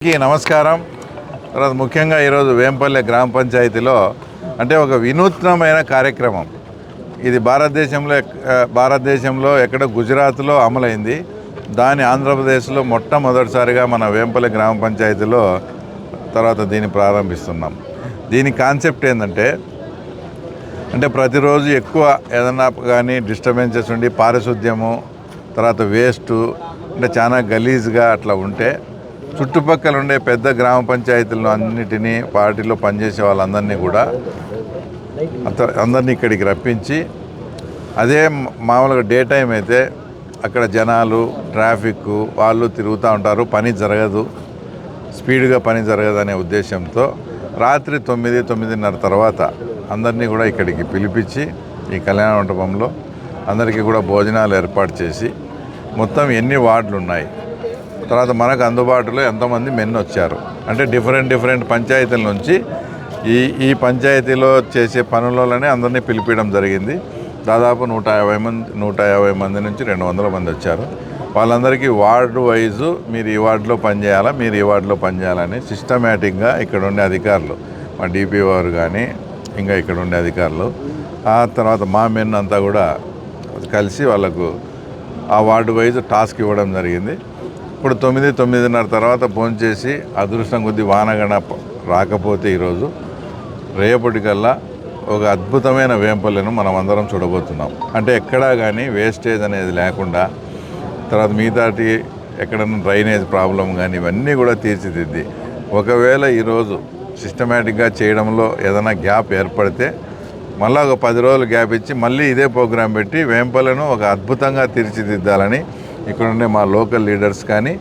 నమస్కారం. తర్వాత ముఖ్యంగా ఈరోజు వేంపల్లె గ్రామ పంచాయతీలో అంటే ఒక వినూత్నమైన కార్యక్రమం ఇది భారతదేశంలో ఎక్కడ గుజరాత్లో అమలైంది. దాని ఆంధ్రప్రదేశ్లో మొట్టమొదటిసారిగా మన వేంపల్లె గ్రామ పంచాయతీలో తర్వాత దీన్ని ప్రారంభిస్తున్నాం. దీని కాన్సెప్ట్ ఏంటంటే ప్రతిరోజు ఎక్కువ ఏదన్నా కానీ డిస్టర్బెన్సెస్ ఉండి పారిశుద్ధ్యము తర్వాత వేస్ట్ చాలా గలీజ్గా అట్లా ఉంటే చుట్టుపక్కల ఉండే పెద్ద గ్రామ పంచాయతీలను అన్నిటినీ పార్టీలో పనిచేసే వాళ్ళందరినీ కూడా అందరినీ ఇక్కడికి రప్పించి అదే మామూలుగా డే టైం అయితే అక్కడ జనాలు ట్రాఫిక్ వాళ్ళు తిరుగుతూ ఉంటారు, పని జరగదు, స్పీడ్గా పని జరగదు అనే ఉద్దేశంతో రాత్రి 9-9:30 తర్వాత అందరినీ కూడా ఇక్కడికి పిలిపించి ఈ కళ్యాణ మండపంలో అందరికీ కూడా భోజనాలు ఏర్పాటు చేసి మొత్తం ఎన్ని వార్డులు ఉన్నాయి, తర్వాత మనకు అందుబాటులో ఎంతమంది మెన్ వచ్చారు అంటే డిఫరెంట్ పంచాయతీల నుంచి ఈ పంచాయతీలో చేసే పనులలోనే అందరినీ పిలిపించడం జరిగింది. దాదాపు 150 మంది నుంచి 200 మంది వచ్చారు. వాళ్ళందరికీ వార్డు వైజు మీరు ఈ వార్డులో పనిచేయాలా, మీరు ఈ వార్డులో పనిచేయాలని సిస్టమేటిక్గా ఇక్కడ ఉండే అధికారులు మా డిపి వారు కానీ ఇంకా ఇక్కడ ఉండే అధికారులు ఆ తర్వాత మా మెన్ అంతా కూడా కలిసి వాళ్ళకు ఆ వార్డు వైజు టాస్క్ ఇవ్వడం జరిగింది. ఇప్పుడు 9-9:30 తర్వాత ఫోన్ చేసి అదృష్టం కొద్ది వానగణ రాకపోతే ఈరోజు రేపటికల్లా ఒక అద్భుతమైన వేంపల్లెను మనం అందరం చూడబోతున్నాం. అంటే ఎక్కడా కానీ వేస్టేజ్ అనేది లేకుండా తర్వాత మిగతాటి ఎక్కడన్నా డ్రైనేజ్ ప్రాబ్లం కానీ ఇవన్నీ కూడా తీర్చిదిద్ది ఒకవేళ ఈరోజు సిస్టమేటిక్గా చేయడంలో ఏదైనా గ్యాప్ ఏర్పడితే మళ్ళీ ఒక 10 రోజులు గ్యాప్ ఇచ్చి మళ్ళీ ఇదే ప్రోగ్రాం పెట్టి వేంపల్లెను ఒక అద్భుతంగా తీర్చిదిద్దాలని ఇక్కడ ఉండే మా లోకల్ లీడర్స్ కానీ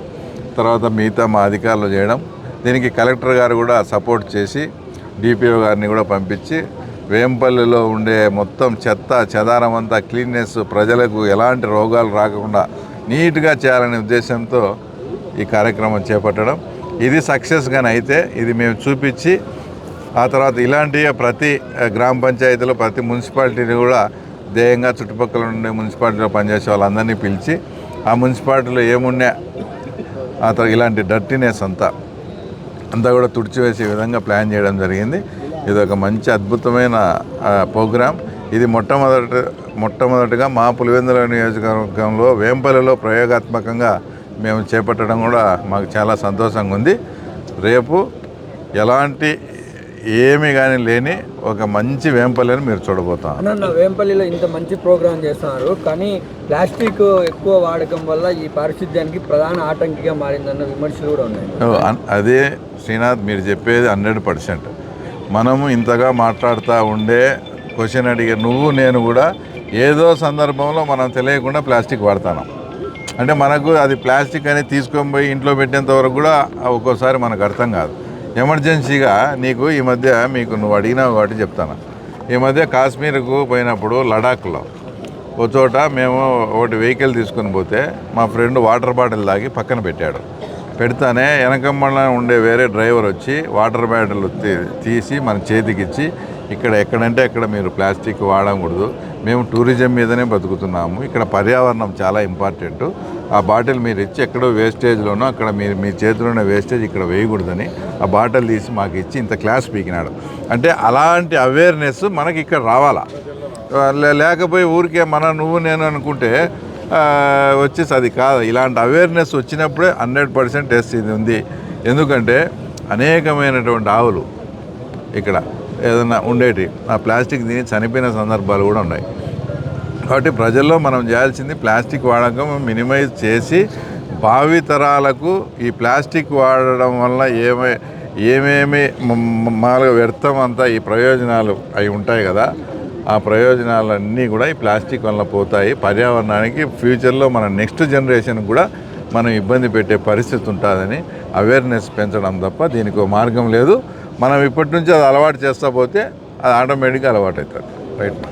తర్వాత మిగతా మా అధికారులు చేయడం, దీనికి కలెక్టర్ గారు కూడా సపోర్ట్ చేసి డిపిఓ గారిని కూడా పంపించి వేంపల్లెలో ఉండే మొత్తం చెత్త చెదారం అంతా క్లీన్నెస్ ప్రజలకు ఎలాంటి రోగాలు రాకుండా నీట్గా చేయాలనే ఉద్దేశంతో ఈ కార్యక్రమం చేపట్టడం. ఇది సక్సెస్గానే అయితే ఇది మేము చూపించి ఆ తర్వాత ఇలాంటి ప్రతి గ్రామ పంచాయతీలో ప్రతి మున్సిపాలిటీని కూడా ధ్యేయంగా చుట్టుపక్కల ఉండే మున్సిపాలిటీలో పనిచేసే వాళ్ళందరినీ పిలిచి ఆ మున్సిపాలిటీలో ఏమున్నా ఆ తర్వాత ఇలాంటి డర్టీనెస్ అంతా కూడా తుడిచివేసే విధంగా ప్లాన్ చేయడం జరిగింది. ఇది ఒక మంచి అద్భుతమైన ప్రోగ్రాం. ఇది మొట్టమొదటిగా మా పులివెందుల నియోజకవర్గంలో వేంపల్లెలో ప్రయోగాత్మకంగా మేము చేపట్టడం కూడా మాకు చాలా సంతోషంగా ఉంది. రేపు ఎలాంటి ఏమీ కానీ లేని ఒక మంచి వేంపల్లెని మీరు చూడబోతాం. వేంపల్లిలో ఇంత మంచి ప్రోగ్రాం చేస్తున్నారు, కానీ ప్లాస్టిక్ ఎక్కువ వాడకం వల్ల ఈ పారిశుద్ధ్యానికి ప్రధాన ఆటంకిగా మారిందన్న విమర్శలు కూడా ఉన్నాయి. అదే శ్రీనాథ్ మీరు చెప్పేది 100%. మనము ఇంతగా మాట్లాడుతూ ఉండే క్వశ్చన్ అడిగే నువ్వు నేను కూడా ఏదో సందర్భంలో మనం తెలియకుండా ప్లాస్టిక్ వాడతాం. అంటే మనకు అది ప్లాస్టిక్ అనేది తీసుకొని పోయి ఇంట్లో పెట్టేంత వరకు కూడా ఒక్కోసారి మనకు అర్థం కాదు. ఎమర్జెన్సీగా నీకు ఈ మధ్య మీకు నువ్వు అడిగినావు కాబట్టి చెప్తాను. ఈ మధ్య కాశ్మీర్కు పోయినప్పుడు లడాఖ్లో ఓ చోట మేము ఒకటి వెహికల్ తీసుకొని పోతే మా ఫ్రెండ్ వాటర్ బాటిల్ తాగి పక్కన పెట్టాడు. పెడతానే వెనకమ్మలో ఉండే వేరే డ్రైవర్ వచ్చి వాటర్ బాటిల్ తీసి మన చేతికిచ్చి ఎక్కడంటే అక్కడ మీరు ప్లాస్టిక్ వాడకూడదు, మేము టూరిజం మీదనే బతుకుతున్నాము, ఇక్కడ పర్యావరణం చాలా ఇంపార్టెంట్, ఆ బాటిల్ మీరు ఇచ్చి ఎక్కడో వేస్టేజ్లోనో అక్కడ మీ చేతిలో ఉన్న వేస్టేజ్ ఇక్కడ వేయకూడదని ఆ బాటిల్ తీసి మాకు ఇచ్చి ఇంత క్లాస్ పీకినాడు. అంటే అలాంటి అవేర్నెస్ మనకి ఇక్కడ రావాలా, లేకపోయి ఊరికే నువ్వు నేను అనుకుంటే వచ్చేసి అది కాదు. ఇలాంటి అవేర్నెస్ వచ్చినప్పుడే 100% ఇది ఉంది. ఎందుకంటే అనేకమైనటువంటి ఆవులు ఇక్కడ ఏదైనా ఉండేటి ఆ ప్లాస్టిక్ తిని చనిపోయిన సందర్భాలు కూడా ఉన్నాయి. కాబట్టి ప్రజల్లో మనం చేయాల్సింది ప్లాస్టిక్ వాడకం మినిమైజ్ చేసి భావితరాలకు ఈ ప్లాస్టిక్ వాడడం వల్ల ఏమేమి మామూలుగా వ్యర్థం అంతా ఈ ప్రయోజనాలు అవి ఉంటాయి కదా, ఆ ప్రయోజనాలన్నీ కూడా ఈ ప్లాస్టిక్ వల్ల పోతాయి. పర్యావరణానికి ఫ్యూచర్లో మన నెక్స్ట్ జనరేషన్ కూడా మనం ఇబ్బంది పెట్టే పరిస్థితి ఉంటుందని అవేర్నెస్ పెంచడం తప్ప దీనికి మార్గం లేదు. మనం ఇప్పటి నుంచి అది అలవాటు చేస్తా పోతే అది ఆటోమేటిక్గా అలవాటు అవుతుంది. రైట్.